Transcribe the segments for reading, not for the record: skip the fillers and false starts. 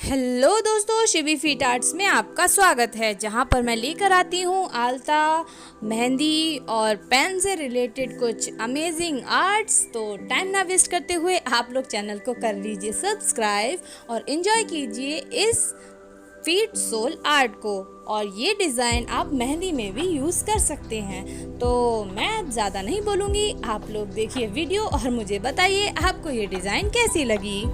Hello दोस्तों, Shivi feet arts में आपका स्वागत है, जहां पर मैं लेकर आती हूं आल्ता, मेहंदी और पेन से रिलेटेड कुछ अमेजिंग आर्ट्स। तो टाइम ना वेस्ट करते हुए आप लोग चैनल को कर लीजिए सब्सक्राइब और एंजॉय कीजिए इस फीट सोल आर्ट को। और ये डिज़ाइन आप मेहंदी में भी यूज़ कर सकते हैं। तो मैं ज़्यादा नहीं बोलूँगी, आप लोग देखिए वीडियो और मुझे बताइए आपको ये डिज़ाइन कैसी लगी।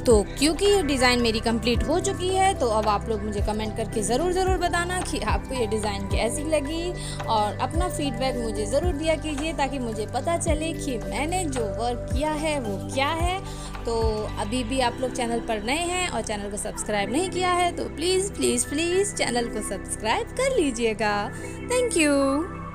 तो क्योंकि ये डिज़ाइन मेरी कंप्लीट हो चुकी है, तो अब आप लोग मुझे कमेंट करके ज़रूर बताना कि आपको ये डिज़ाइन कैसी लगी। और अपना फीडबैक मुझे ज़रूर दिया कीजिए, ताकि मुझे पता चले कि मैंने जो वर्क किया है वो क्या है। तो अभी भी आप लोग चैनल पर नए हैं और चैनल को सब्सक्राइब नहीं किया है, तो प्लीज़ चैनल को सब्सक्राइब कर लीजिएगा। Thank you.